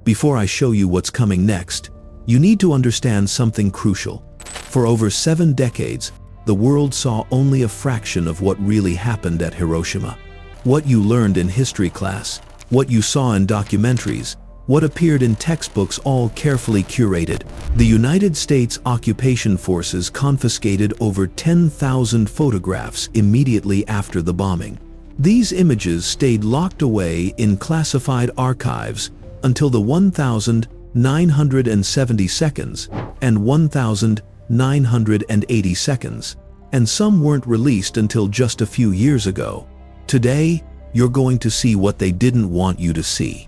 before I show you what's coming next, you need to understand something crucial. For over 7 decades, the world saw only a fraction of what really happened at Hiroshima. What you learned in history class, what you saw in documentaries, what appeared in textbooks, all carefully curated. The United States occupation forces confiscated over 10,000 photographs immediately after the bombing. These images stayed locked away in classified archives until the 1,970 seconds and 1,980 seconds, and some weren't released until just a few years ago. Today, you're going to see what they didn't want you to see.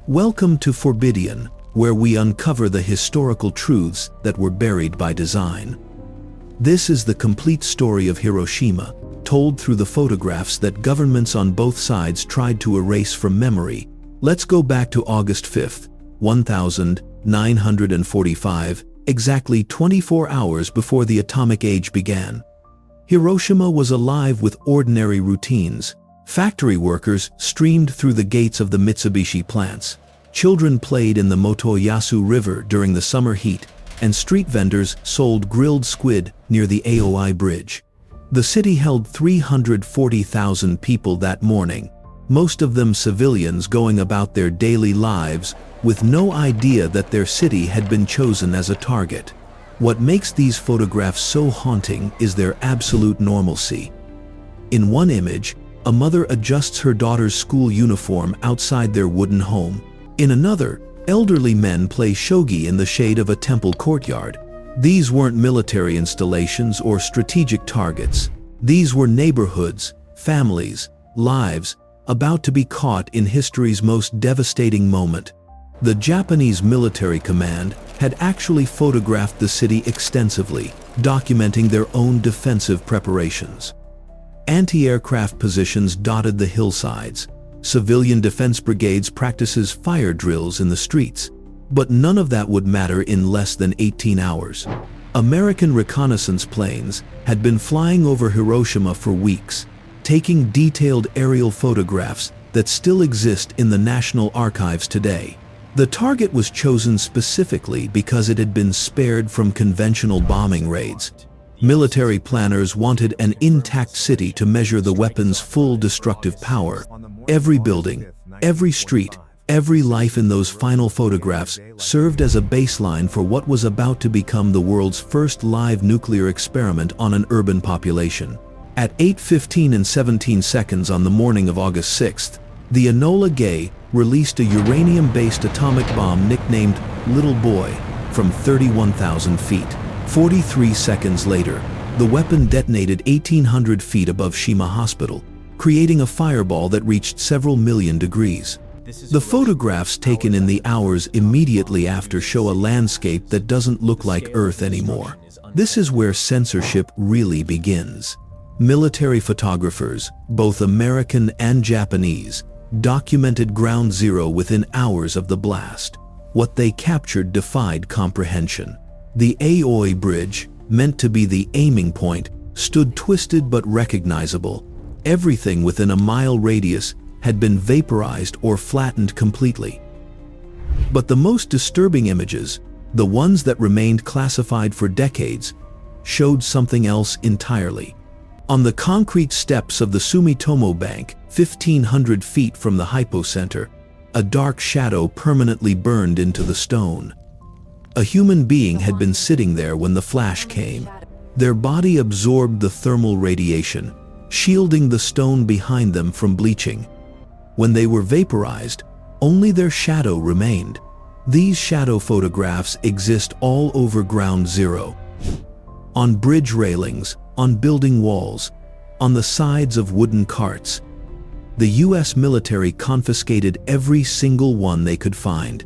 Welcome to Forbidden, where we uncover the historical truths that were buried by design. This is the complete story of Hiroshima, told through the photographs that governments on both sides tried to erase from memory. Let's go back to August 5th, 1945, exactly 24 hours before the atomic age began. Hiroshima was alive with ordinary routines. Factory workers streamed through the gates of the Mitsubishi plants. Children played in the Motoyasu River during the summer heat, and street vendors sold grilled squid near the Aoi Bridge. The city held 340,000 people that morning, most of them civilians going about their daily lives with no idea that their city had been chosen as a target. What makes these photographs so haunting is their absolute normalcy. In one image, a mother adjusts her daughter's school uniform outside their wooden home. In another, elderly men play shogi in the shade of a temple courtyard. These weren't military installations or strategic targets. These were neighborhoods, families, lives, about to be caught in history's most devastating moment. The Japanese military command had actually photographed the city extensively, documenting their own defensive preparations. Anti-aircraft positions dotted the hillsides. Civilian defense brigades practices fire drills in the streets. But none of that would matter in less than 18 hours. American reconnaissance planes had been flying over Hiroshima for weeks, taking detailed aerial photographs that still exist in the National Archives today. The target was chosen specifically because it had been spared from conventional bombing raids. Military planners wanted an intact city to measure the weapon's full destructive power. Every building, every street, every life in those final photographs served as a baseline for what was about to become the world's first live nuclear experiment on an urban population. At 8:15 and 17 seconds on the morning of August 6th, the Enola Gay released a uranium-based atomic bomb nicknamed Little Boy from 31,000 feet. 43 seconds later, the weapon detonated 1,800 feet above Shima Hospital, creating a fireball that reached several million degrees. The photographs taken in the hours immediately after show a landscape that doesn't look like Earth anymore. This is where censorship really begins. Military photographers, both American and Japanese, documented ground zero within hours of the blast. What they captured defied comprehension. The Aoi Bridge, meant to be the aiming point, stood twisted but recognizable. Everything within a mile radius had been vaporized or flattened completely. But the most disturbing images, the ones that remained classified for decades, showed something else entirely. On the concrete steps of the Sumitomo Bank, 1,500 feet from the hypocenter, a dark shadow permanently burned into the stone. A human being had been sitting there when the flash came. Their body absorbed the thermal radiation, shielding the stone behind them from bleaching. When they were vaporized, only their shadow remained. These shadow photographs exist all over ground zero. On bridge railings, on building walls, on the sides of wooden carts. The US military confiscated every single one they could find.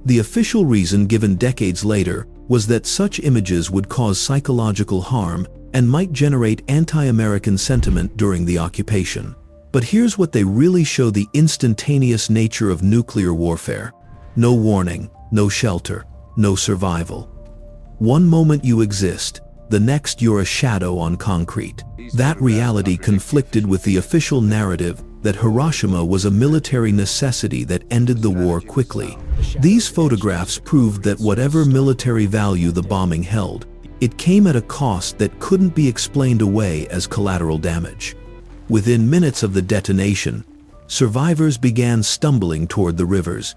The official reason given decades later was that such images would cause psychological harm and might generate anti-American sentiment during the occupation. But here's what they really show: the instantaneous nature of nuclear warfare. No warning, no shelter, no survival. One moment you exist, the next you're a shadow on concrete. That reality conflicted with the official narrative that Hiroshima was a military necessity that ended the war quickly. These photographs proved that whatever military value the bombing held, it came at a cost that couldn't be explained away as collateral damage. Within minutes of the detonation, survivors began stumbling toward the rivers.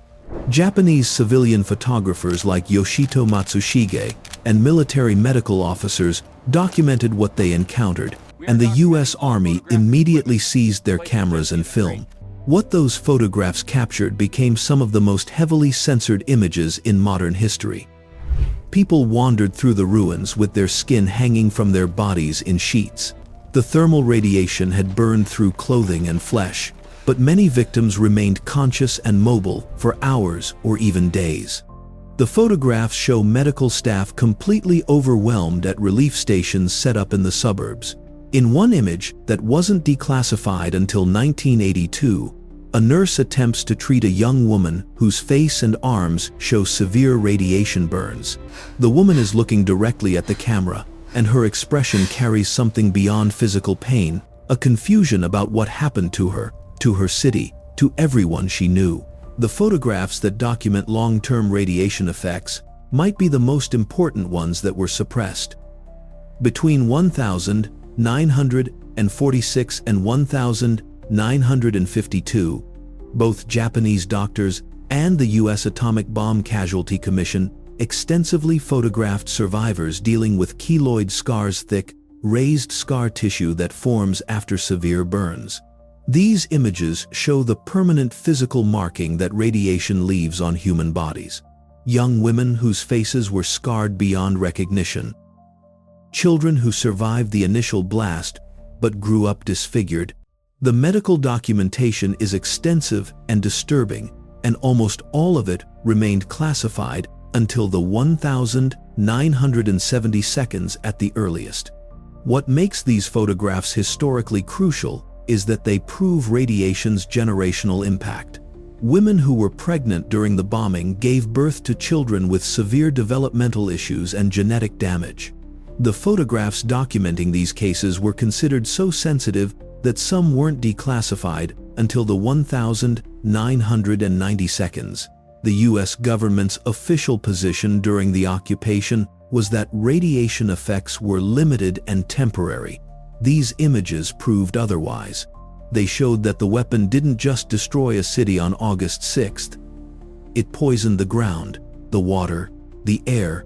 Japanese civilian photographers like Yoshito Matsushige and military medical officers documented what they encountered, and the U.S. Army immediately seized their cameras and film. What those photographs captured became some of the most heavily censored images in modern history. People wandered through the ruins with their skin hanging from their bodies in sheets. The thermal radiation had burned through clothing and flesh, but many victims remained conscious and mobile for hours or even days. The photographs show medical staff completely overwhelmed at relief stations set up in the suburbs. In one image that wasn't declassified until 1982, a nurse attempts to treat a young woman whose face and arms show severe radiation burns. The woman is looking directly at the camera, and her expression carries something beyond physical pain, a confusion about what happened to her city, to everyone she knew. The photographs that document long-term radiation effects might be the most important ones that were suppressed. Between 1946 and 1952, both Japanese doctors and the U.S. Atomic Bomb Casualty Commission extensively photographed survivors dealing with keloid scars, thick, raised scar tissue that forms after severe burns. These images show the permanent physical marking that radiation leaves on human bodies. Young women whose faces were scarred beyond recognition. Children who survived the initial blast but grew up disfigured. The medical documentation is extensive and disturbing, and almost all of it remained classified until the 1970 seconds at the earliest. What makes these photographs historically crucial is that they prove radiation's generational impact. Women who were pregnant during the bombing gave birth to children with severe developmental issues and genetic damage. The photographs documenting these cases were considered so sensitive that some weren't declassified until the 1990 seconds. The U.S. government's official position during the occupation was that radiation effects were limited and temporary. These images proved otherwise. They showed that the weapon didn't just destroy a city on August 6th. It poisoned the ground, the water, the air,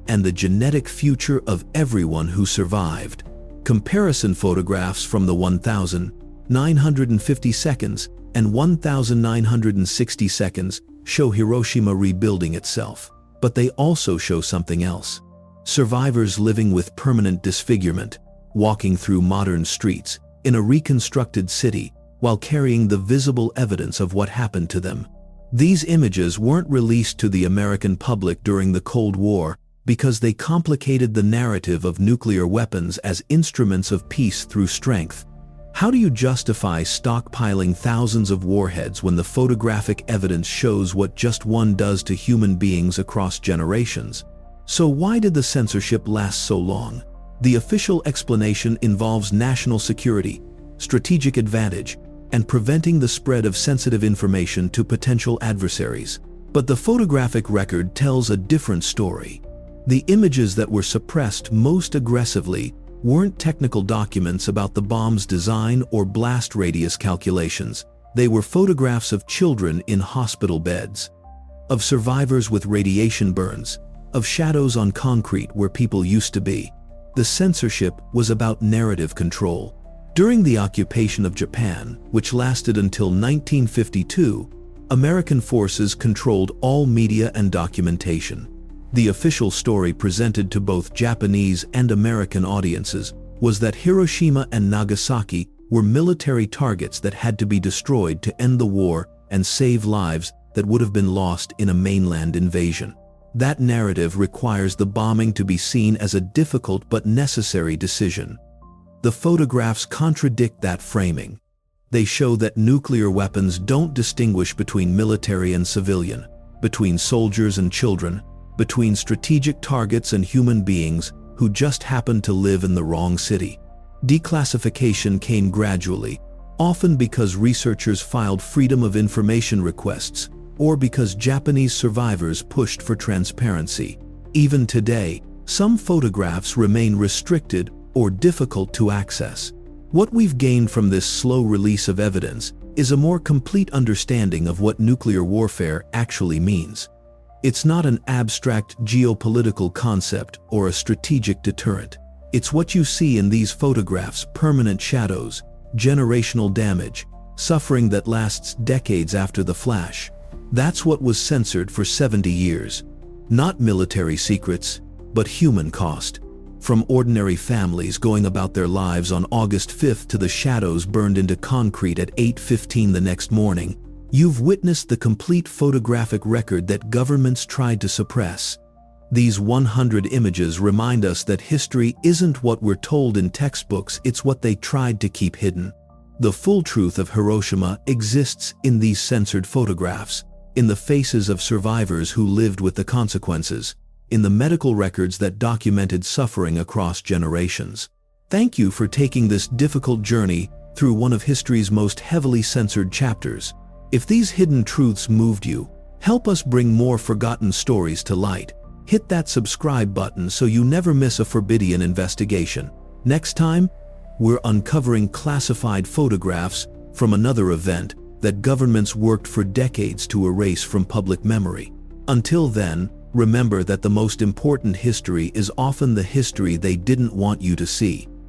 and the genetic future of everyone who survived. Comparison photographs from the 1950 seconds and 1960 seconds show Hiroshima rebuilding itself, but they also show something else. Survivors living with permanent disfigurement, walking through modern streets in a reconstructed city while carrying the visible evidence of what happened to them. These images weren't released to the American public during the Cold War because they complicated the narrative of nuclear weapons as instruments of peace through strength. How do you justify stockpiling thousands of warheads when the photographic evidence shows what just one does to human beings across generations? So why did the censorship last so long? The official explanation involves national security, strategic advantage, and preventing the spread of sensitive information to potential adversaries. But the photographic record tells a different story. The images that were suppressed most aggressively weren't technical documents about the bomb's design or blast radius calculations. They were photographs of children in hospital beds, of survivors with radiation burns, of shadows on concrete where people used to be. The censorship was about narrative control. During the occupation of Japan, which lasted until 1952, American forces controlled all media and documentation. The official story presented to both Japanese and American audiences was that Hiroshima and Nagasaki were military targets that had to be destroyed to end the war and save lives that would have been lost in a mainland invasion. That narrative requires the bombing to be seen as a difficult but necessary decision. The photographs contradict that framing. They show that nuclear weapons don't distinguish between military and civilian, between soldiers and children, between strategic targets and human beings who just happened to live in the wrong city. Declassification came gradually, often because researchers filed freedom of information requests, or because Japanese survivors pushed for transparency. Even today, some photographs remain restricted or difficult to access. What we've gained from this slow release of evidence is a more complete understanding of what nuclear warfare actually means. It's not an abstract geopolitical concept or a strategic deterrent. It's what you see in these photographs: permanent shadows, generational damage, suffering that lasts decades after the flash. That's what was censored for 70 years. Not military secrets, but human cost. From ordinary families going about their lives on August 5th to the shadows burned into concrete at 8:15 the next morning, you've witnessed the complete photographic record that governments tried to suppress. These 100 images remind us that history isn't what we're told in textbooks, it's what they tried to keep hidden. The full truth of Hiroshima exists in these censored photographs, in the faces of survivors who lived with the consequences, in the medical records that documented suffering across generations. Thank you for taking this difficult journey through one of history's most heavily censored chapters. If these hidden truths moved you, help us bring more forgotten stories to light. Hit that subscribe button so you never miss a forbidden investigation. Next time, we're uncovering classified photographs from another event that governments worked for decades to erase from public memory. Until then, remember that the most important history is often the history they didn't want you to see.